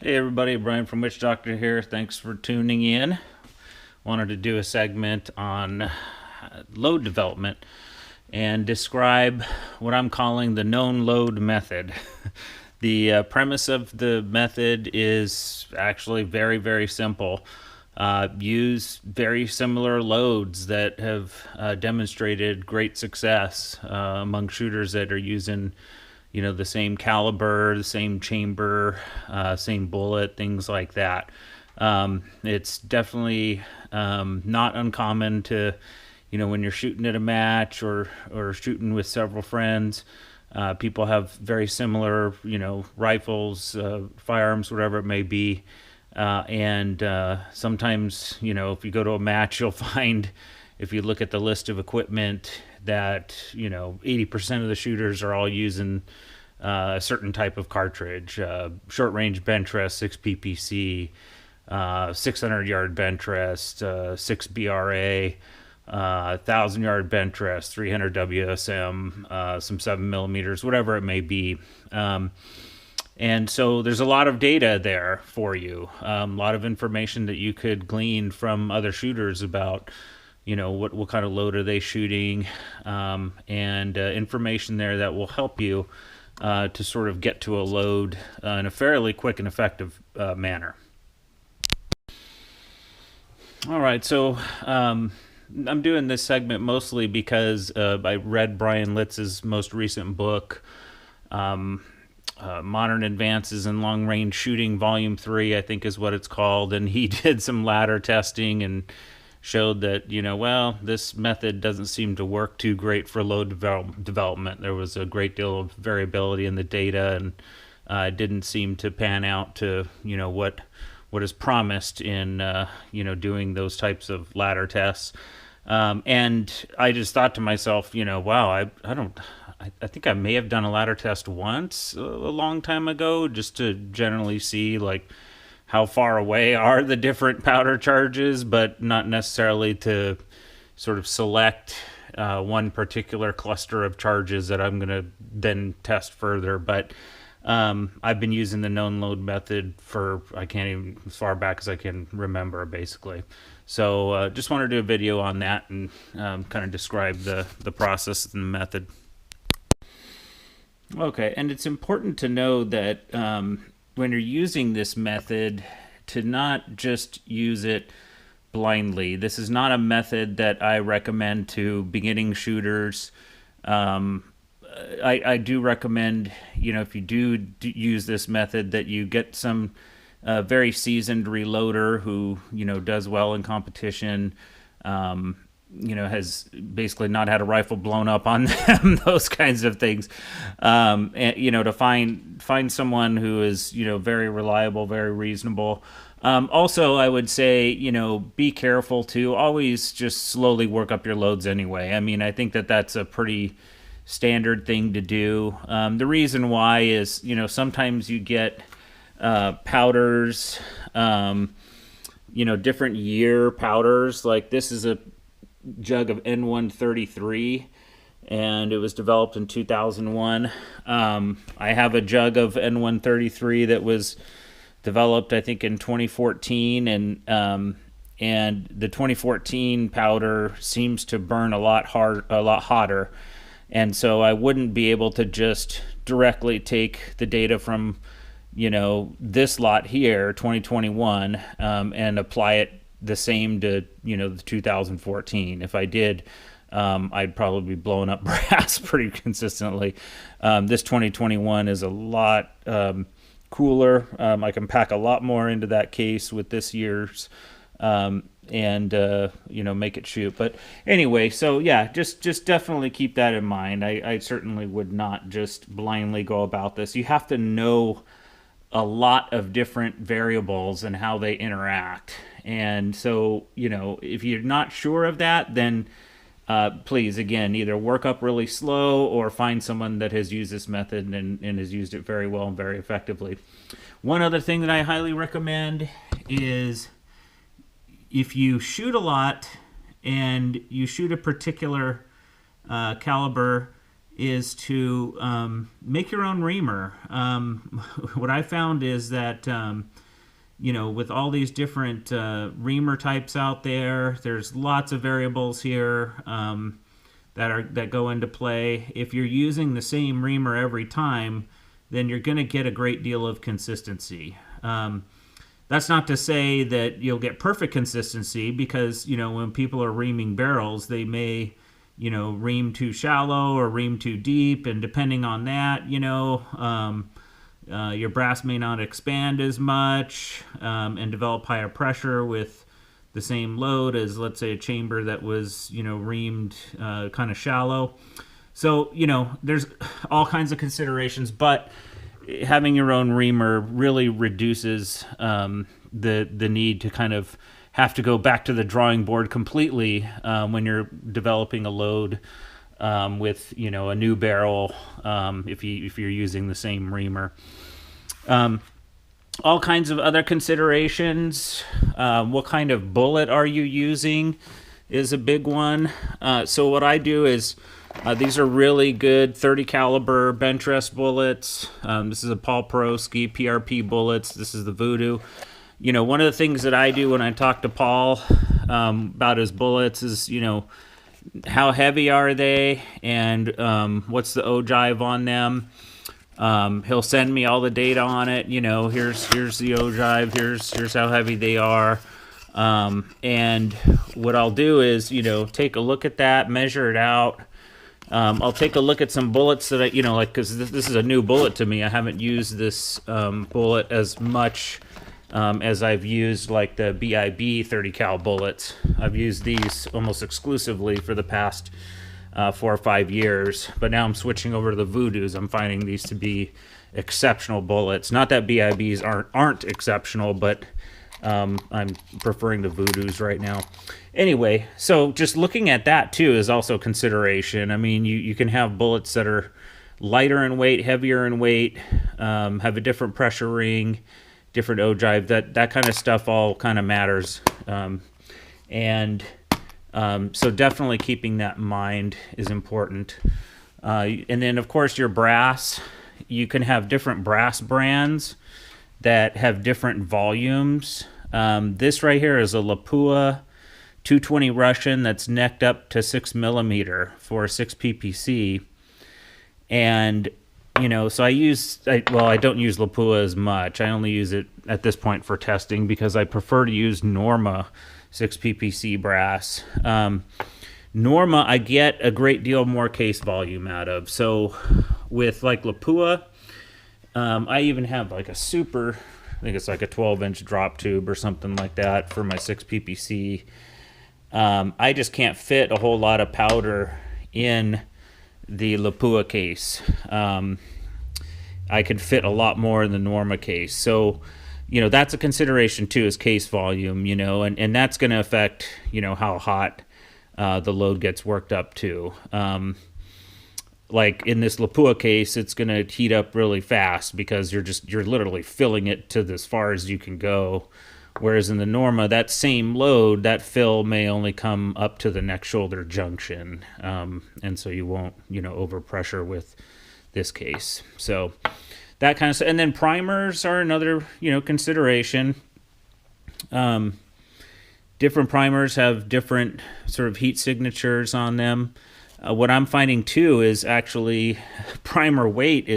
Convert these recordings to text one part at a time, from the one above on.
Hey everybody, Brian from Witch Doctor here. Thanks for tuning in. Wanted to do a segment on load development and describe what I'm calling the known load method. The premise of the method is actually very, very simple. Use very similar loads that have demonstrated great success among shooters that are using the same caliber, the same chamber, same bullet, things like that. It's definitely not uncommon to, when you're shooting at a match or shooting with several friends, people have very similar, rifles, firearms, whatever it may be. And sometimes, if you go to a match, you'll find, if you look at the list of equipment, that 80% of the shooters are all using a certain type of cartridge, short range bench rest 6 ppc, 600-yard bench rest 6 BRA, 1,000-yard bench rest 300 WSM, some 7 millimeters, whatever it may be. And so there's a lot of data there for you, a lot of information that you could glean from other shooters about what kind of load are they shooting, and information there that will help you to sort of get to a load in a fairly quick and effective manner. All right, so I'm doing this segment mostly because I read Brian Litz's most recent book, Modern Advances in Long Range Shooting, Volume 3, I think is what it's called. And he did some ladder testing and showed that, this method doesn't seem to work too great for load development. There was a great deal of variability in the data, and it didn't seem to pan out to, what is promised in, doing those types of ladder tests. And I just thought to myself, wow, I think I may have done a ladder test once a long time ago, just to generally see like how far away are the different powder charges, but not necessarily to sort of select one particular cluster of charges that I'm going to then test further. But I've been using the known load method for, I can't even, as far back as I can remember, basically. So just want to do a video on that and kind of describe the process and the method. Okay, and it's important to know that when you're using this method, to not just use it blindly. This is not a method that I recommend to beginning shooters. I do recommend, if you do use this method, that you get some very seasoned reloader who, does well in competition, has basically not had a rifle blown up on them, those kinds of things. And, to find someone who is, very reliable, very reasonable. Also, I would say, be careful to always just slowly work up your loads anyway. I mean, I think that that's a pretty standard thing to do. The reason why is, sometimes you get powders, different year powders. Like this is a jug of N133, and it was developed in 2001. I have a jug of N133 that was developed, I think, in 2014, and the 2014 powder seems to burn a lot hotter, and so I wouldn't be able to just directly take the data from this lot here, 2021, and apply it the same to the 2014. If I did, I'd probably be blowing up brass pretty consistently. This 2021 is a lot cooler. I can pack a lot more into that case with this year's, and make it shoot. But anyway, so yeah, just definitely keep that in mind. I certainly would not just blindly go about this. You have to know a lot of different variables and how they interact. And so, if you're not sure of that, then please, again, either work up really slow or find someone that has used this method and has used it very well and very effectively. One other thing that I highly recommend is if you shoot a lot and you shoot a particular caliber, is to make your own reamer. What I found is that with all these different reamer types out there, there's lots of variables here that go into play. If you're using the same reamer every time, then you're going to get a great deal of consistency. That's not to say that you'll get perfect consistency, because when people are reaming barrels, they may ream too shallow or ream too deep, and depending on that, your brass may not expand as much and develop higher pressure with the same load as, let's say, a chamber that was reamed kind of shallow. So there's all kinds of considerations, but having your own reamer really reduces the need to kind of have to go back to the drawing board completely when you're developing a load with a new barrel, if you're using the same reamer. All kinds of other considerations. What kind of bullet are you using is a big one. So what I do is these are really good 30 caliber bench rest bullets. This is a Paul Porosky PRP bullets. This is the Voodoo. One of the things that I do when I talk to Paul about his bullets is, how heavy are they, and what's the ogive on them. He'll send me all the data on it. Here's the ogive. Here's how heavy they are. And what I'll do is, take a look at that, measure it out. I'll take a look at some bullets that I, because this is a new bullet to me. I haven't used this bullet as much as I've used like the BIB 30 cal bullets. I've used these almost exclusively for the past 4 or 5 years, but now I'm switching over to the Voodoos. I'm finding these to be exceptional bullets. Not that BIBs aren't exceptional, but I'm preferring the Voodoos right now. Anyway, so just looking at that too is also consideration. I mean, you can have bullets that are lighter in weight, heavier in weight, have a different pressure ring, different ogive. That kind of stuff all kind of matters. So definitely keeping that in mind is important. And then, of course, your brass. You can have different brass brands that have different volumes. This right here is a Lapua 220 Russian that's necked up to 6 millimeter for 6 ppc. And, so I don't use Lapua as much. I only use it at this point for testing because I prefer to use Norma 6 ppc brass. Norma, I get a great deal more case volume out of. So with like Lapua, I even have like a super, I think it's like a 12-inch drop tube or something like that for my 6 ppc. I just can't fit a whole lot of powder in the Lapua case. I could fit a lot more in the Norma case. So, that's a consideration too, is case volume, and that's going to affect, how hot the load gets worked up to. Like in this Lapua case, it's going to heat up really fast because you're literally filling it to as far as you can go. Whereas in the Norma, that same load, that fill may only come up to the neck shoulder junction. And so you won't, overpressure with this case. So that kind of stuff. And then primers are another, consideration. Different primers have different sort of heat signatures on them. What I'm finding too is actually primer weight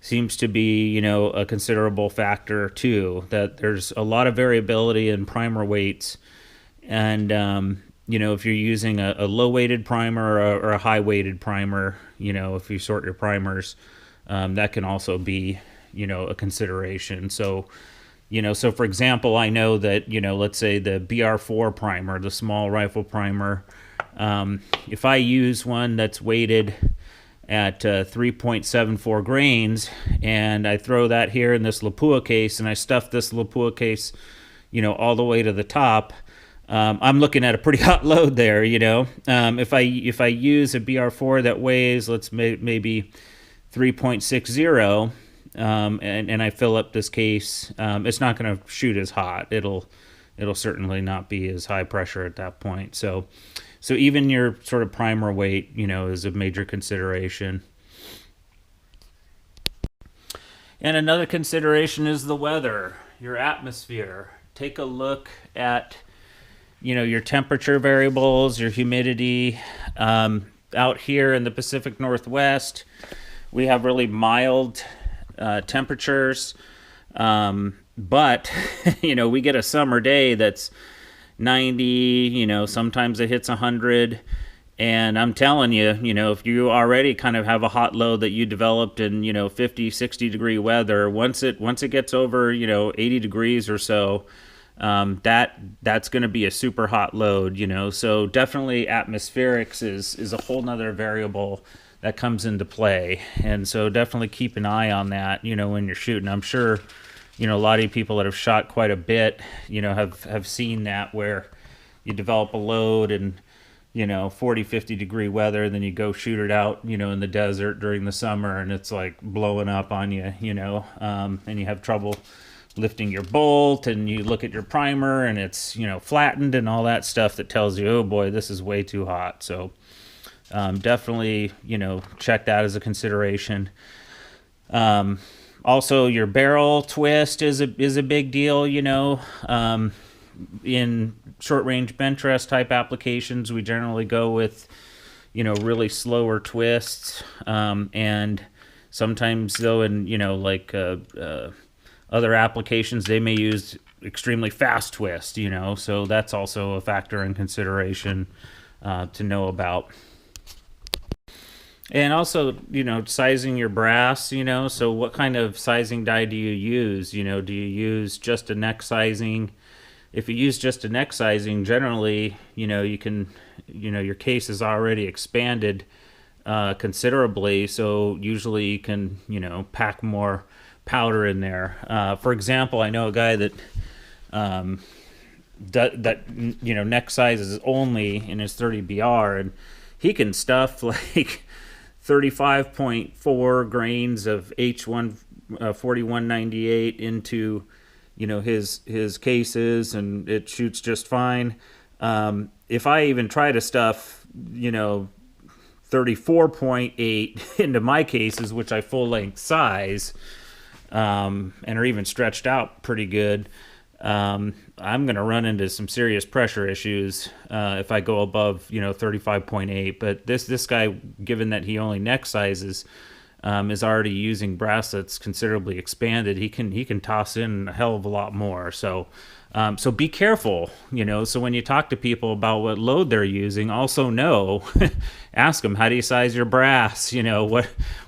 seems to be, a considerable factor too, that there's a lot of variability in primer weights. And, if you're using a low weighted primer or a high weighted primer, if you sort your primers, that can also be, a consideration. So, so for example, I know that, let's say the BR4 primer, the small rifle primer, if I use one that's weighted at 3.74 grains and I throw that here in this Lapua case and I stuff this Lapua case, all the way to the top, I'm looking at a pretty hot load there, If I use a BR4 that weighs, maybe 3.60, and I fill up this case, it's not going to shoot as hot. It'll certainly not be as high pressure at that point. So So even your sort of primer weight, is a major consideration. And another consideration is the weather, your atmosphere. Take a look at, your temperature variables, your humidity. Out here in the Pacific Northwest, we have really mild temperatures. But, we get a summer day that's 90, sometimes it hits 100. And I'm telling you, if you already kind of have a hot load that you developed in, 50, 60 degree weather, once it gets over, 80 degrees or so, that's going to be a super hot load, So definitely atmospherics is a whole nother variable that comes into play. And so definitely keep an eye on that, when you're shooting. I'm sure, a lot of people that have shot quite a bit, have seen that, where you develop a load and 40, 50 degree weather, then you go shoot it out, in the desert during the summer, and it's like blowing up on you, and you have trouble lifting your bolt, and you look at your primer and it's, flattened and all that stuff that tells you, oh boy, this is way too hot. So definitely, check that as a consideration. Also, your barrel twist is a big deal, in short range bench rest type applications, we generally go with, really slower twists. And sometimes though, in, other applications, they may use extremely fast twist, so that's also a factor in consideration to know about. And also, sizing your brass, so what kind of sizing die do you use? Do you use just a neck sizing? If you use just a neck sizing, generally, you can, your case is already expanded considerably. So usually you can, pack more powder in there. For example, I know a guy that neck sizes only in his 30BR, and he can stuff like 35.4 grains of H1 4198 into his cases, and it shoots just fine. If I even try to stuff 34.8 into my cases, which I full length size, and are even stretched out pretty good, I'm going to run into some serious pressure issues if I go above 35.8. But this guy, given that he only neck sizes, is already using brass that's considerably expanded, he can toss in a hell of a lot more. So be careful, so when you talk to people about what load they're using, also ask them, how do you size your brass?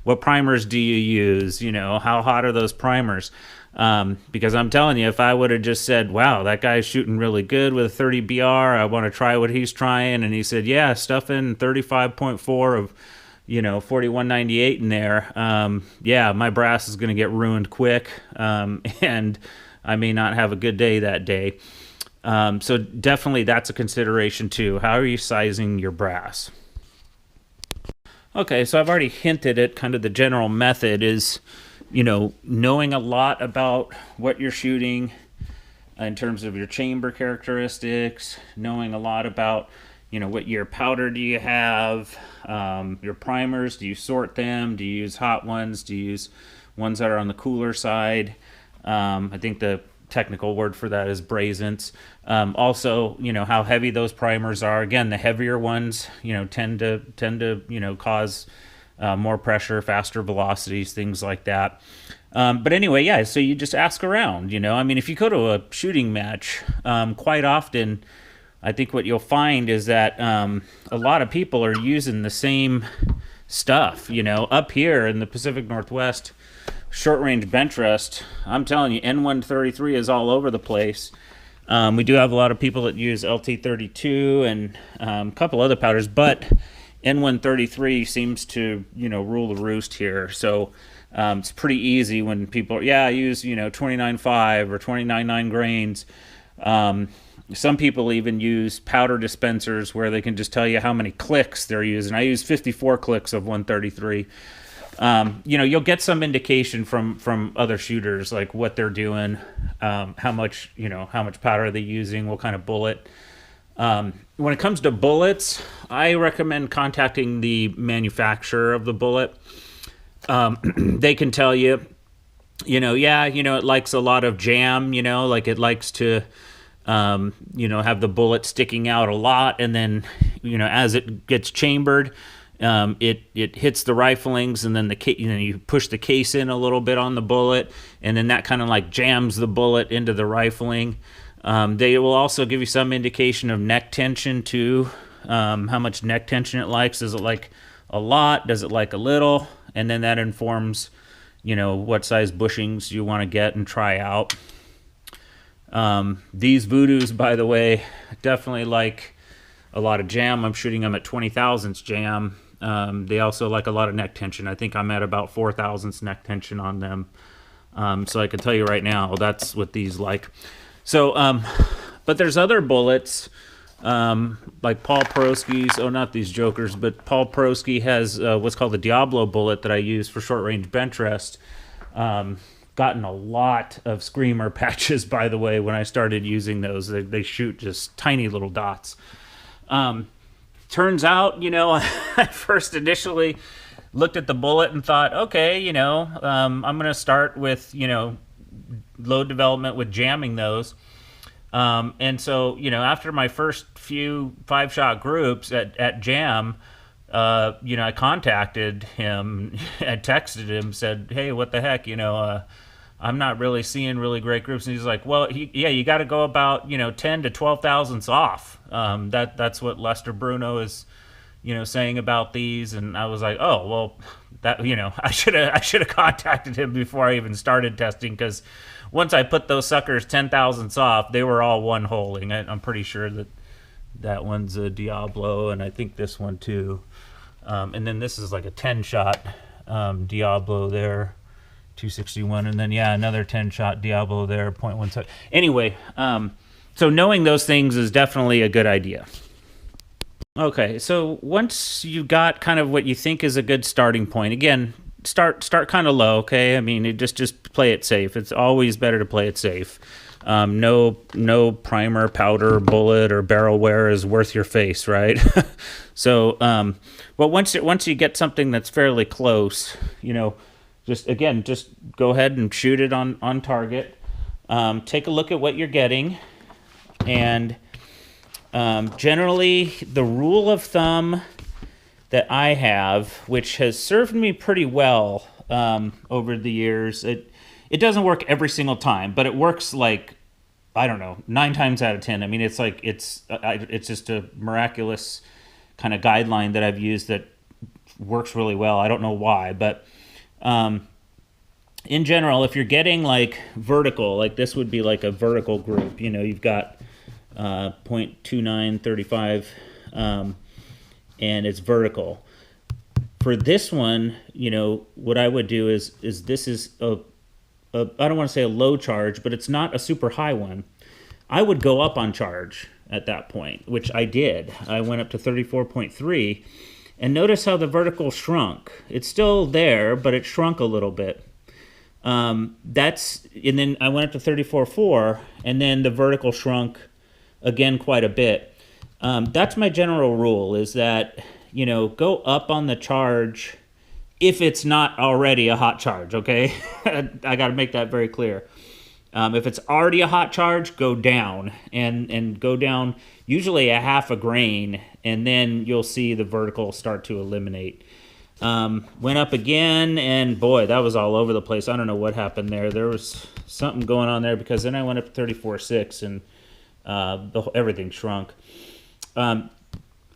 What primers do you use? How hot are those primers? Because I'm telling you, if I would have just said, wow, that guy's shooting really good with a 30BR, I want to try what he's trying, and he said, yeah, stuff in 35.4 of 4198 in there, yeah, my brass is going to get ruined quick, and I may not have a good day that day. So definitely that's a consideration too. How are you sizing your brass? Okay, so I've already hinted at kind of the general method is, knowing a lot about what you're shooting in terms of your chamber characteristics, knowing a lot about what year powder do you have, your primers, do you sort them, do you use hot ones, do you use ones that are on the cooler side? I think the technical word for that is brazents. Also, how heavy those primers are. Again, the heavier ones, tend to cause more pressure, faster velocities, things like that. But anyway, yeah, so you just ask around, if you go to a shooting match, quite often, I think what you'll find is that a lot of people are using the same stuff. Up here in the Pacific Northwest, short range bench rest, I'm telling you, N133 is all over the place. We do have a lot of people that use LT32 and a couple other powders, but N133 seems to rule the roost here. So it's pretty easy when people I use 29.5 or 29.9 grains. Some people even use powder dispensers where they can just tell you how many clicks they're using. I use 54 clicks of 133. You'll get some indication from other shooters, like what they're doing, how much powder they're using, what kind of bullet. When it comes to bullets, I recommend contacting the manufacturer of the bullet. They can tell you, it likes a lot of jam, like it likes to, have the bullet sticking out a lot. And then, as it gets chambered, it hits the riflings, and then you push the case in a little bit on the bullet, and then that kind of like jams the bullet into the rifling. They will also give you some indication of neck tension too, how much neck tension it likes. Does it like a lot? Does it like a little? And then that informs, what size bushings you want to get and try out. These Voodoos, by the way, definitely like a lot of jam. I'm shooting them at 20 thousandths jam. They also like a lot of neck tension. I think I'm at about 4 thousandths neck tension on them. So I can tell you right now, that's what these like. So, but there's other bullets, like Paul Peroski's, not these jokers, but Paul Peroski has what's called the Diablo bullet that I use for short range bench rest. Gotten a lot of screamer patches, by the way, when I started using those. They shoot just tiny little dots. Turns out, I first initially looked at the bullet and thought, okay, I'm going to start with, load development with jamming those. And so, after my first few 5-shot groups at jam, I contacted him, I texted him, said, hey, what the heck, I'm not really seeing really great groups. And he's like, well, you got to go about, 10 to 12 thousandths off. That's what Lester Bruno is, saying about these. And I was like, oh, well, that, I should have contacted him before I even started testing, because once I put those suckers 10 thousandths off, they were all one holing. I'm pretty sure that one's a Diablo, and I think this one too. And then this is like a 10-shot Diablo there, 261, and then another 10-shot Diablo there, 0.17. Anyway, so knowing those things is definitely a good idea. Okay, so once you got kind of what you think is a good starting point, again, start kind of low. Okay, I mean, just play it safe. It's always better to play it safe. No primer, powder, bullet, or barrel wear is worth your face, right? So, but once you get something that's fairly close, just go ahead and shoot it on target. Take a look at what you're getting, and generally the rule of thumb that I have, which has served me pretty well over the years, it doesn't work every single time, but it works like, I don't know, 9 times out of 10. I mean, it's like it's just a miraculous kind of guideline that I've used that works really well. I don't know why, but in general, if you're getting like vertical, like this would be like a vertical group. You've got 0.29, 35, and it's vertical. For this one, what I would do is this is I don't want to say a low charge, but it's not a super high one. I would go up on charge at that point, which I did. I went up to 34.3, and notice how the vertical shrunk. It's still there, but it shrunk a little bit. And then I went up to 34.4, and then the vertical shrunk again quite a bit. That's my general rule, is that, go up on the charge if it's not already a hot charge, okay? I got to make that very clear. If it's already a hot charge, go down, and go down usually a half a grain, and then you'll see the vertical start to eliminate. Went up again, and boy, that was all over the place. I don't know what happened there. There was something going on there, because then I went up to 34.6, and everything shrunk.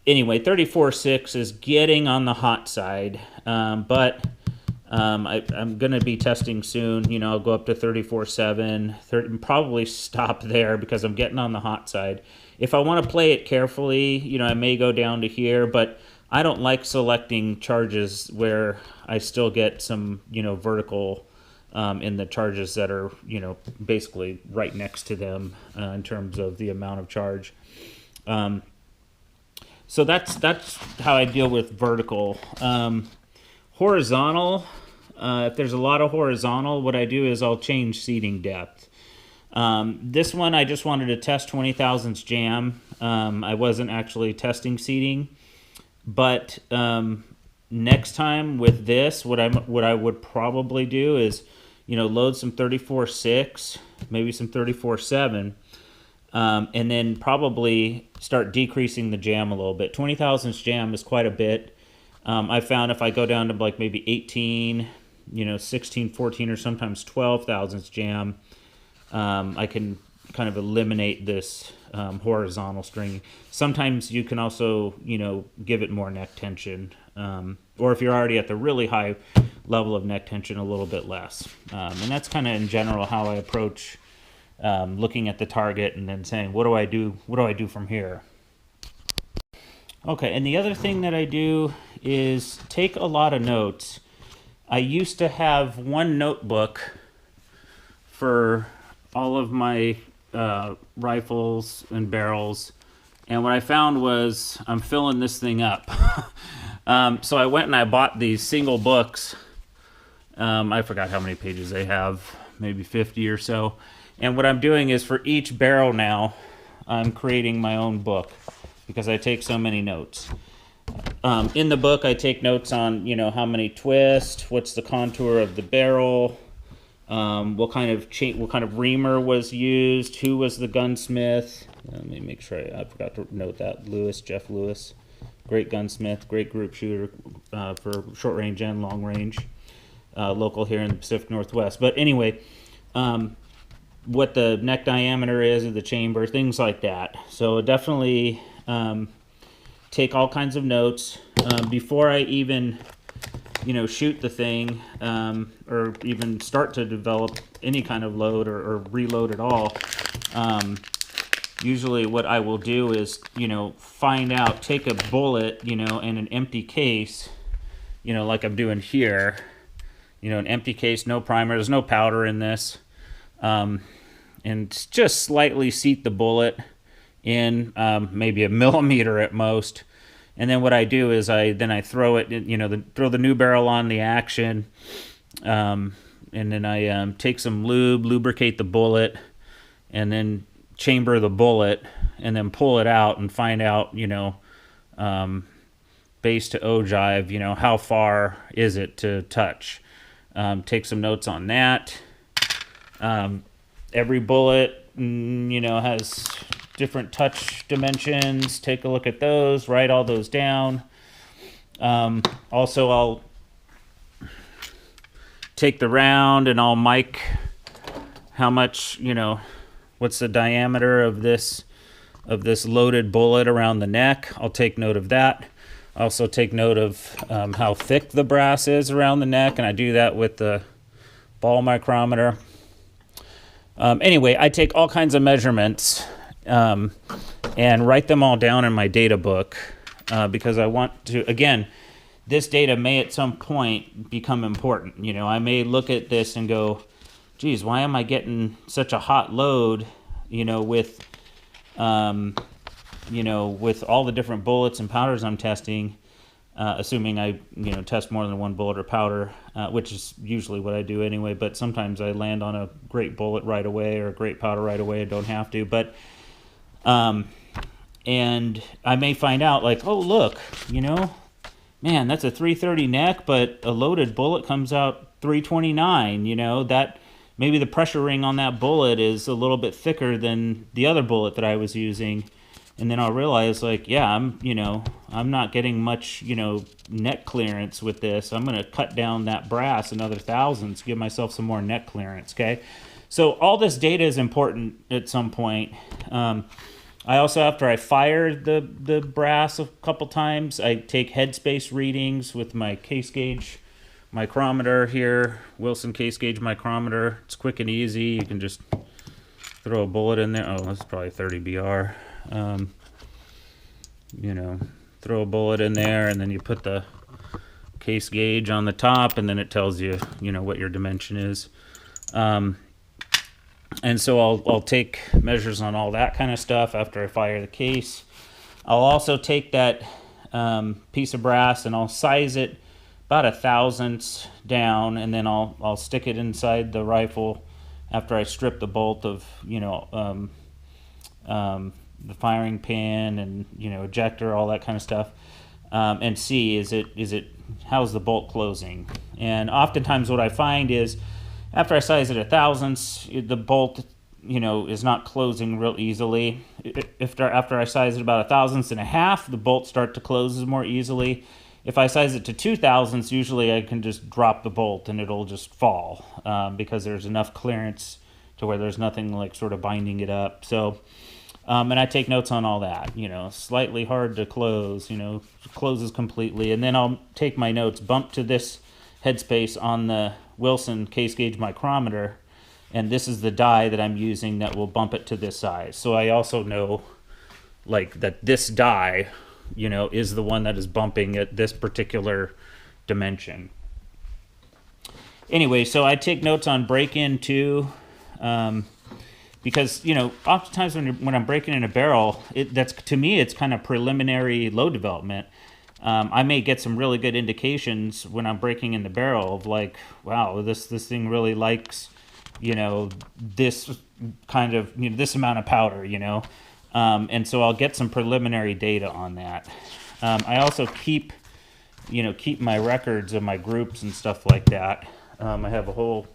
Anyway, 34.6 is getting on the hot side, but I'm going to be testing soon. I'll go up to 34.7, probably stop there because I'm getting on the hot side. If I want to play it carefully, I may go down to here, but I don't like selecting charges where I still get some, vertical in the charges that are, basically right next to them in terms of the amount of charge. So that's how I deal with vertical. Horizontal, if there's a lot of horizontal, what I do is I'll change seating depth. This one I just wanted to test 20 thousandths jam. I wasn't actually testing seating, but next time with this, what I would probably do is, load some 34.6, maybe some 34.7, and then probably start decreasing the jam a little bit. 20 thousandths jam is quite a bit. I found if I go down to like maybe 18, 16, 14, or sometimes 12 thousandths jam, I can kind of eliminate this horizontal stringing. Sometimes you can also, give it more neck tension. Or if you're already at the really high level of neck tension, a little bit less. And that's kind of in general how I approach looking at the target and then saying, what do I do? What do I do from here? Okay, and the other thing that I do is take a lot of notes. I used to have one notebook for all of my rifles and barrels, and what I found was I'm filling this thing up. So I went and I bought these single books. I forgot how many pages they have, maybe 50 or so. And what I'm doing is for each barrel now, I'm creating my own book because I take so many notes. In the book, I take notes on, how many twists, what's the contour of the barrel, what kind of reamer was used, who was the gunsmith. Let me make sure I forgot to note that. Jeff Lewis, great gunsmith, great group shooter for short range and long range, local here in the Pacific Northwest. But anyway, what the neck diameter is of the chamber, things like that. So definitely take all kinds of notes before I even shoot the thing or even start to develop any kind of load or reload at all. Usually what I will do is find out, take a bullet in an empty case, like I'm doing here, an empty case, no primer, there's no powder in this, and just slightly seat the bullet in, maybe a millimeter at most. And then what I do is I throw it, throw the new barrel on the action, and then I take some lube, lubricate the bullet, and then chamber the bullet, and then pull it out and find out, base to ogive, how far is it to touch. Take some notes on that. Every bullet, has different touch dimensions. Take a look at those, write all those down. Also, I'll take the round and I'll mic how much, what's the diameter of this loaded bullet around the neck. I'll take note of that. I also take note of how thick the brass is around the neck, and I do that with the ball micrometer. Anyway, I take all kinds of measurements and write them all down in my data book because I want to, again, this data may at some point become important. I may look at this and go, geez, why am I getting such a hot load, with all the different bullets and powders I'm testing, assuming I, test more than one bullet or powder, which is usually what I do anyway, but sometimes I land on a great bullet right away or a great powder right away. I don't have to, but, and I may find out like, oh, look, man, that's a 330 neck, but a loaded bullet comes out 329, that maybe the pressure ring on that bullet is a little bit thicker than the other bullet that I was using. And then I'll realize, like, yeah, I'm not getting much, neck clearance with this. I'm going to cut down that brass another thousandths, give myself some more neck clearance, okay? So all this data is important at some point. I also, after I fire the brass a couple times, I take headspace readings with my case gauge micrometer here, Wilson case gauge micrometer. It's quick and easy. You can just throw a bullet in there. Oh, that's probably 30 BR. Throw a bullet in there, and then you put the case gauge on the top, and then it tells you, what your dimension is. And so I'll take measures on all that kind of stuff after I fire the case. I'll also take that piece of brass and I'll size it about 1/1000 down, and then I'll stick it inside the rifle after I strip the bolt of, the firing pin and, ejector, all that kind of stuff, and see how's the bolt closing. And oftentimes what I find is after I size it a thousandths, the bolt, is not closing real easily. After I size it about a thousandths and a half, the bolts start to close more easily. If I size it to 2 thousandths, usually I can just drop the bolt and it'll just fall, because there's enough clearance to where there's nothing like sort of binding it up. So, and I take notes on all that, slightly hard to close, closes completely. And then I'll take my notes, bump to this headspace on the Wilson case gauge micrometer, and this is the die that I'm using that will bump it to this size. So I also know like that this die, is the one that is bumping at this particular dimension. Anyway, so I take notes on break-in too, because oftentimes when I'm breaking in a barrel, to me it's kind of preliminary load development. I may get some really good indications when I'm breaking in the barrel of like, wow, this thing really likes, this kind of, this amount of powder, and so I'll get some preliminary data on that. I also keep my records of my groups and stuff like that. I have a whole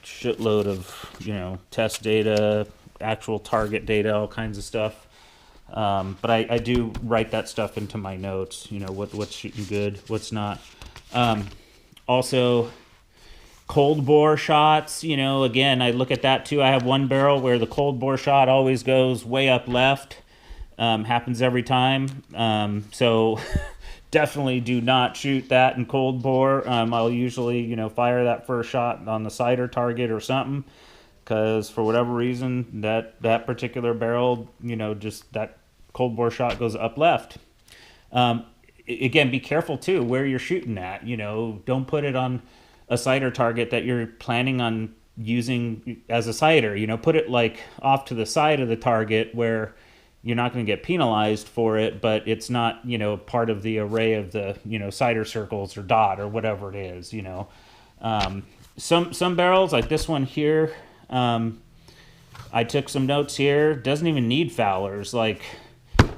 shitload of, test data, actual target data, all kinds of stuff. But I do write that stuff into my notes, what's shooting good, what's not. Also, cold bore shots, again, I look at that too. I have one barrel where the cold bore shot always goes way up left. Happens every time. So definitely do not shoot that in cold bore. I'll usually, fire that first shot on the cider target or something, because for whatever reason, that particular barrel, just that cold bore shot goes up left. Again, be careful too where you're shooting at. Don't put it on a cider target that you're planning on using as a cider. Put it like off to the side of the target where you're not going to get penalized for it, but it's not, part of the array of the, cider circles or dot or whatever it is, Some barrels, like this one here, I took some notes here, doesn't even need fowlers. Like,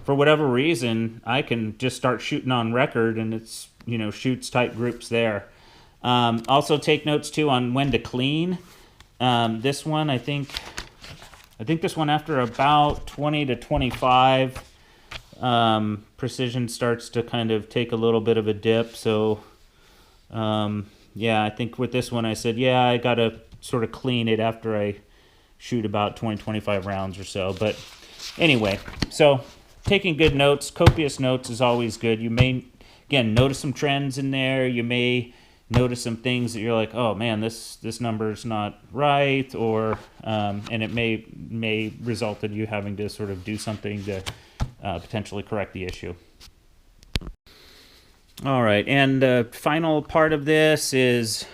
for whatever reason, I can just start shooting on record and it's, shoots tight groups there. Also take notes too on when to clean. This one, I think this one after about 20 to 25, precision starts to kind of take a little bit of a dip. So, yeah, I think with this one I said, yeah, I got to sort of clean it after I shoot about 20, 25 rounds or so. But anyway, so taking good notes, copious notes is always good. You may, again, notice some trends in there. You may notice some things that you're like, oh man, this number's not right, or and it may result in you having to sort of do something to potentially correct the issue. All right, and the final part of this is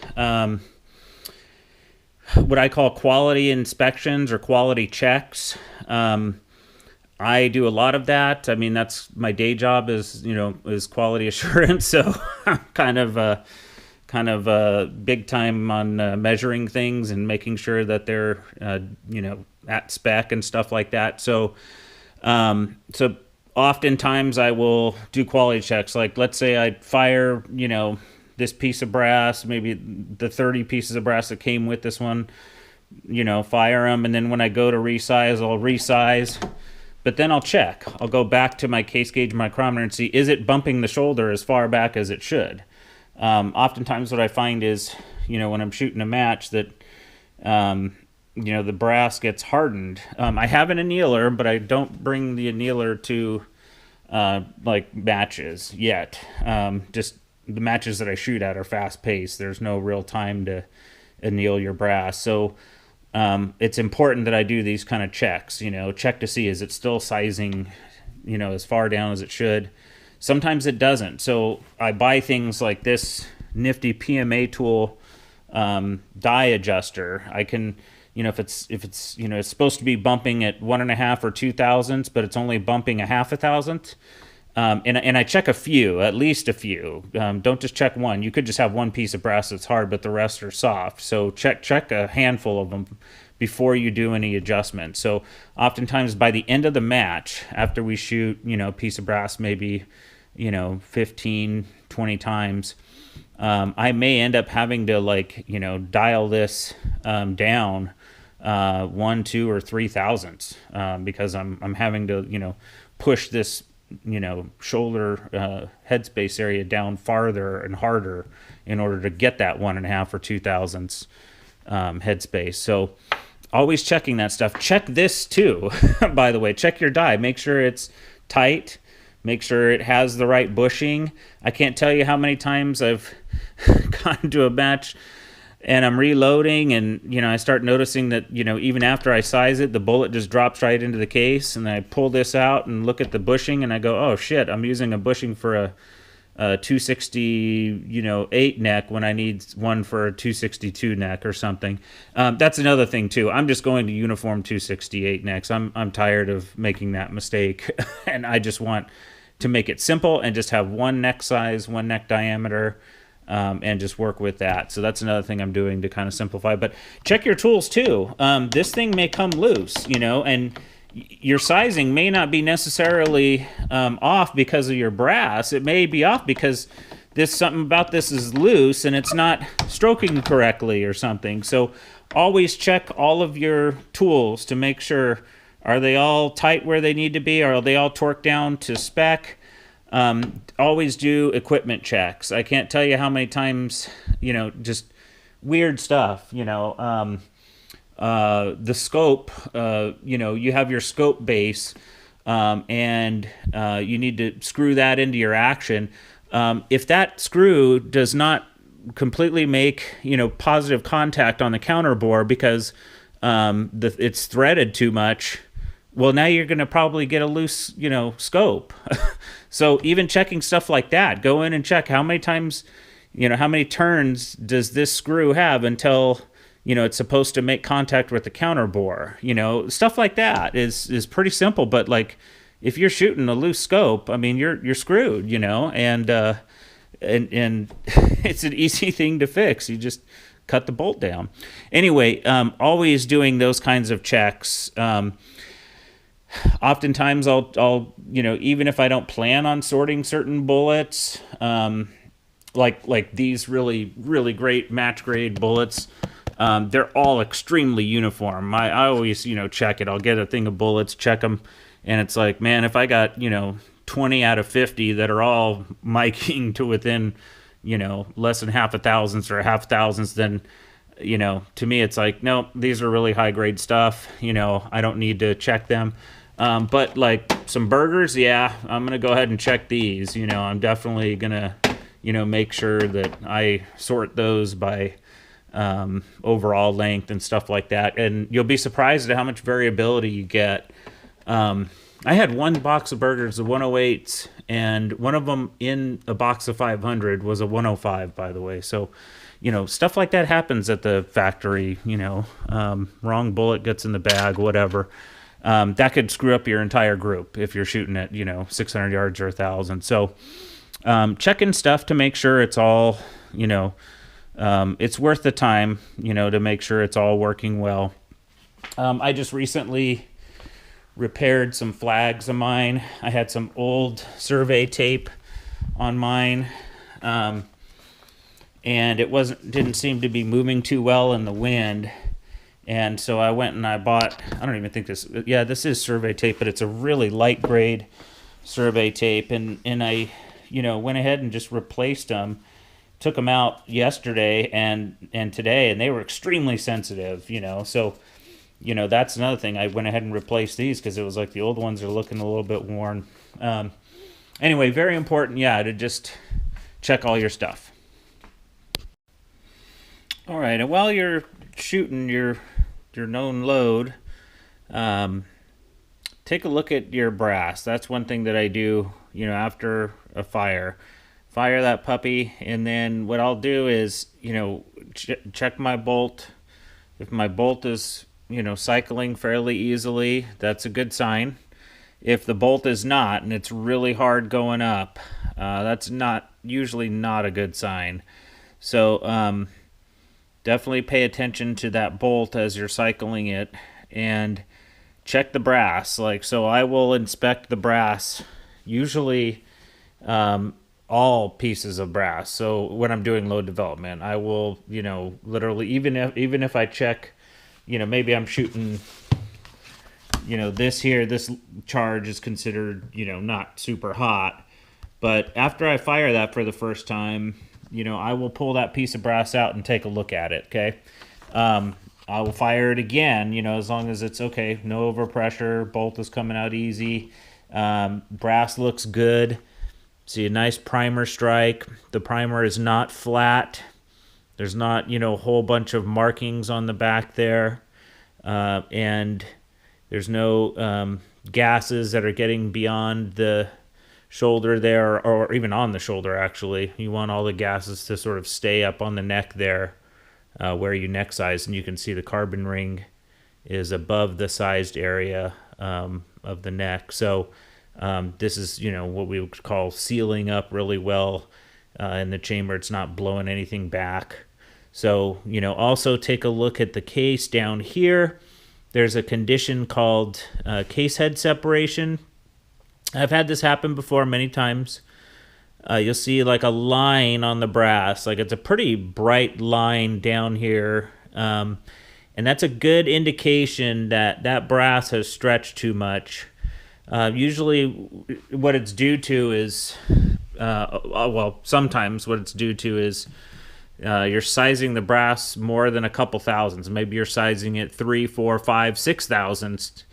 what I call quality inspections or quality checks. I do a lot of that. I mean, that's my day job is quality assurance. So I'm kind of big time on measuring things and making sure that they're at spec and stuff like that. So oftentimes I will do quality checks. Like, let's say I fire this piece of brass, maybe the 30 pieces of brass that came with this one, fire them, and then when I go to resize, I'll resize. But then I'll check. I'll go back to my case gauge micrometer and see, is it bumping the shoulder as far back as it should? Oftentimes what I find is, when I'm shooting a match that, the brass gets hardened. I have an annealer, but I don't bring the annealer to, matches yet. Just the matches that I shoot at are fast paced. There's no real time to anneal your brass. So, it's important that I do these kind of checks, check to see, is it still sizing, as far down as it should. Sometimes it doesn't. So I buy things like this nifty PMA tool die adjuster. I can, if it's it's supposed to be bumping at 1.5 or 2 thousandths, but it's only bumping a half a thousandth. And I check a few, at least a few. Don't just check one. You could just have one piece of brass that's hard, but the rest are soft. So check a handful of them before you do any adjustments. So oftentimes by the end of the match, after we shoot, a piece of brass, maybe, 15, 20 times, I may end up having to dial this down 1, 2, or 3 thousandths because I'm having to push this shoulder headspace area down farther and harder in order to get that 1.5 or 2 thousandths headspace. So always checking that stuff. Check this too, by the way. Check your die. Make sure it's tight. Make sure it has the right bushing. I can't tell you how many times I've gone to a match and I'm reloading and, I start noticing that, even after I size it, the bullet just drops right into the case. And I pull this out and look at the bushing and I go, oh shit, I'm using a bushing for a 268 neck when I need one for a 262 neck or something. That's another thing too. I'm just going to uniform 268 necks. I'm tired of making that mistake. And I just want to make it simple and just have one neck size, one neck diameter, and just work with that. So that's another thing I'm doing to kind of simplify. But check your tools too. This thing may come loose, and your sizing may not be necessarily off because of your brass. It may be off because something about this is loose and it's not stroking correctly or something. So always check all of your tools to make sure, are they all tight where they need to be? Are they all torqued down to spec? Always do equipment checks. I can't tell you how many times, just weird stuff, the scope, you have your scope base, and you need to screw that into your action. If that screw does not completely make, positive contact on the counter bore because it's threaded too much, well, now you're going to probably get a loose, scope. So even checking stuff like that, go in and check how many times, how many turns does this screw have until, it's supposed to make contact with the counter bore. Stuff like that is pretty simple. But like, if you're shooting a loose scope, I mean, you're screwed, and it's an easy thing to fix. You just cut the bolt down. Anyway, always doing those kinds of checks. Oftentimes I'll even if I don't plan on sorting certain bullets, like these really, really great match grade bullets, they're all extremely uniform. I always, check it. I'll get a thing of bullets, check them, and it's like, man, if I got, 20 out of 50 that are all miking to within, less than half a thousandths or a half thousandths, then, to me it's like, no, these are really high grade stuff. I don't need to check them. But like some burgers, yeah, I'm going to go ahead and check these. I'm definitely going to, make sure that I sort those by overall length and stuff like that. And you'll be surprised at how much variability you get. I had one box of burgers, the 108s, and one of them in a box of 500 was a 105, by the way. So, stuff like that happens at the factory, wrong bullet gets in the bag, whatever. That could screw up your entire group if you're shooting at, 600 yards or 1,000. So checking stuff to make sure it's all, it's worth the time, to make sure it's all working well. I just recently repaired some flags of mine. I had some old survey tape on mine, and it didn't seem to be moving too well in the wind. And so I went and I bought, I don't even think this is survey tape, but it's a really light grade survey tape. And I, went ahead and just replaced them, took them out yesterday and today, and they were extremely sensitive, So, that's another thing. I went ahead and replaced these because it was like the old ones are looking a little bit worn. Anyway, very important, to just check all your stuff. All right, and while you're shooting your known load, take a look at your brass. That's one thing that I do, after a fire that puppy, and then what I'll do is, check my bolt. If my bolt is, cycling fairly easily, that's a good sign. If the bolt is not, and it's really hard going up, that's usually not a good sign. So definitely pay attention to that bolt as you're cycling it, and check the brass. Like, so I will inspect the brass, usually all pieces of brass. So when I'm doing load development, I will, literally, even if I check, maybe I'm shooting, this charge is considered, not super hot. But after I fire that for the first time, I will pull that piece of brass out and take a look at it, okay? I will fire it again, as long as it's okay, no overpressure, bolt is coming out easy, brass looks good. See a nice primer strike. The primer is not flat. There's not, a whole bunch of markings on the back there. And there's no gases that are getting beyond the shoulder there, or even on the shoulder, actually. You want all the gases to sort of stay up on the neck there, where you neck size, and you can see the carbon ring is above the sized area of the neck. So this is, what we would call sealing up really well in the chamber. It's not blowing anything back. So, also take a look at the case down here. There's a condition called case head separation. I've had this happen before many times. You'll see like a line on the brass, like it's a pretty bright line down here. And that's a good indication that that brass has stretched too much. Usually what it's due to is, sometimes what it's due to is you're sizing the brass more than a couple thousandths. Maybe you're sizing it 3, 4, 5, 6 thousandths.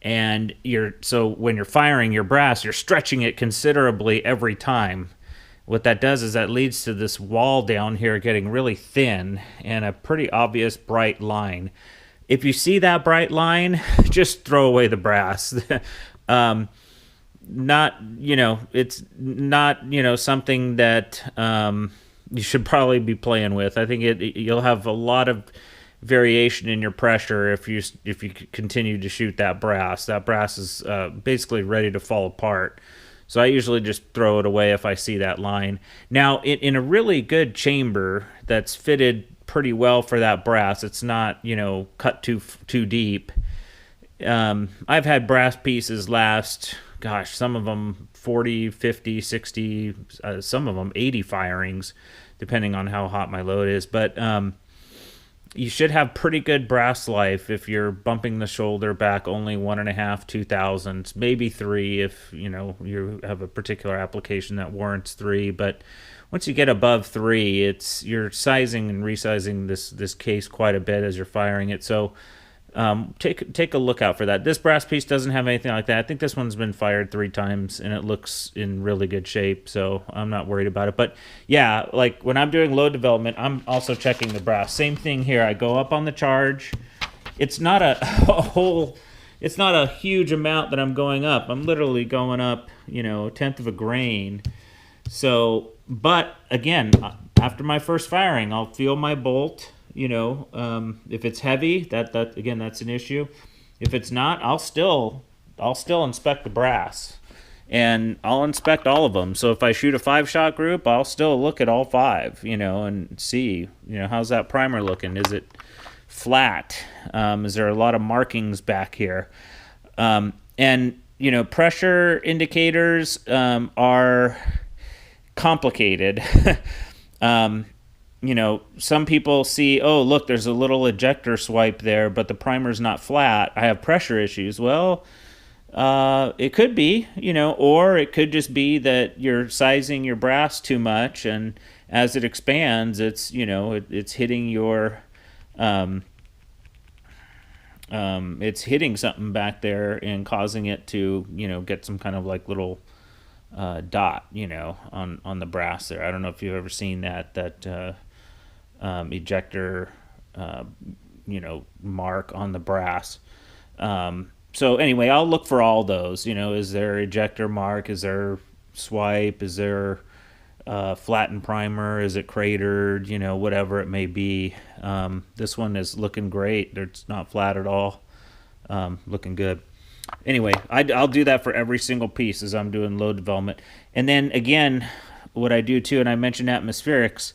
And so when you're firing your brass, you're stretching it considerably every time. What that does is that leads to this wall down here getting really thin and a pretty obvious bright line. If you see that bright line, just throw away the brass. It's not, something that you should probably be playing with. I think you'll have a lot of variation in your pressure if you continue to shoot that brass. That brass is basically ready to fall apart. So I usually just throw it away if I see that line. Now, in a really good chamber that's fitted pretty well for that brass, it's not, cut too deep. I've had brass pieces last, some of them 40, 50, 60, some of them 80 firings, depending on how hot my load is. But you should have pretty good brass life if you're bumping the shoulder back only 1.5, 2 thousandths, maybe 3 if you have a particular application that warrants 3. But once you get above 3, you're sizing and resizing this case quite a bit as you're firing it. So take a look out for that. This brass piece doesn't have anything like that. I think this one's been fired 3 times and it looks in really good shape, so I'm not worried about it. But yeah, like when I'm doing load development, I'm also checking the brass. Same thing here. I go up on the charge. It's not it's not a huge amount that I'm going up. I'm literally going up, a 1/10 of a grain. So, but again, after my first firing, I'll feel my bolt. If it's heavy, that again, that's an issue. If it's not, I'll still inspect the brass, and I'll inspect all of them. So if I shoot a 5-shot group, I'll still look at all 5, and see, how's that primer looking? Is it flat? Is there a lot of markings back here? And pressure indicators are complicated. Some people see, oh, look, there's a little ejector swipe there, but the primer's not flat. I have pressure issues. Well, it could be, or it could just be that you're sizing your brass too much, and as it expands, it's, it's hitting your, it's hitting something back there and causing it to, get some kind of like little dot, on the brass there. I don't know if you've ever seen that ejector, mark on the brass. So anyway, I'll look for all those. Is there ejector mark? Is there swipe? Is there flattened primer? Is it cratered? Whatever it may be. This one is looking great. It's not flat at all. Looking good. Anyway, I'll do that for every single piece as I'm doing load development. And then again, what I do too, and I mentioned atmospherics,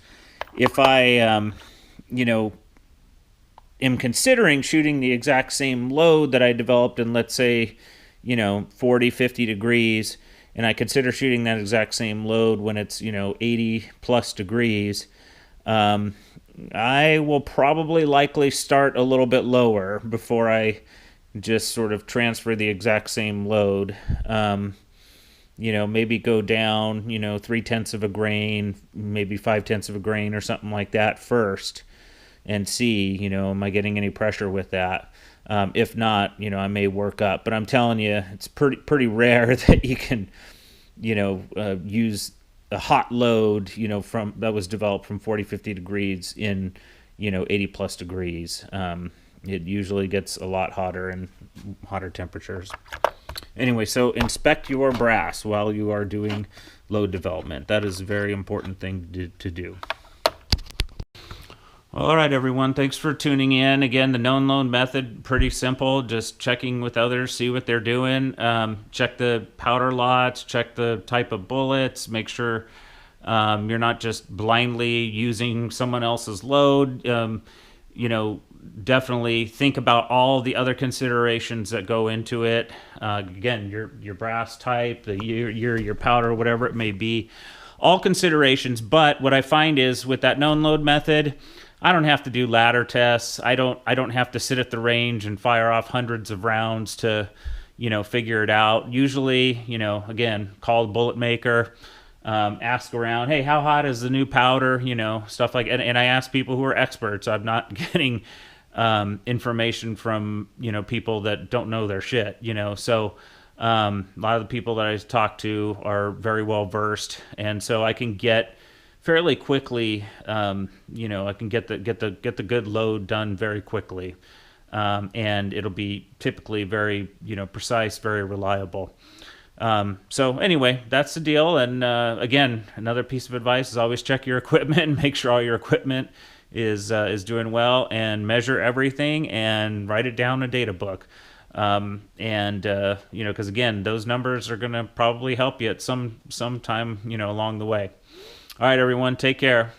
if I, you know, am considering shooting the exact same load that I developed in, let's say, 40, 50 degrees, and I consider shooting that exact same load when it's, 80 plus degrees, I will probably likely start a little bit lower before I just sort of transfer the exact same load. Maybe go down, 3/10 of a grain, maybe 5/10 of a grain or something like that first, and see, am I getting any pressure with that? If not, I may work up. But I'm telling you, it's pretty rare that you can, use a hot load, from that was developed from 40, 50 degrees in, 80 plus degrees. It usually gets a lot hotter and hotter temperatures. Anyway, so inspect your brass while you are doing load development. That is a very important thing to do. All right, everyone. Thanks for tuning in. Again, the known load method, pretty simple. Just checking with others, see what they're doing. Check the powder lots, check the type of bullets, make sure you're not just blindly using someone else's load. Definitely think about all the other considerations that go into it. Again, your brass type, the your powder, whatever it may be, all considerations. But what I find is with that known load method, I don't have to do ladder tests. I don't have to sit at the range and fire off hundreds of rounds to, figure it out. Usually, again, call the bullet maker, ask around, hey, how hot is the new powder? Stuff like, and I ask people who are experts. I'm not getting information from, people that don't know their shit, So a lot of the people that I talk to are very well versed, and so I can get fairly quickly, I can get the good load done very quickly, and it'll be typically very, precise, very reliable. So anyway, that's the deal. And again, another piece of advice is always check your equipment and make sure all your equipment is doing well, and measure everything and write it down in a data book. Because again, those numbers are going to probably help you at some time, along the way. All right, everyone, take care.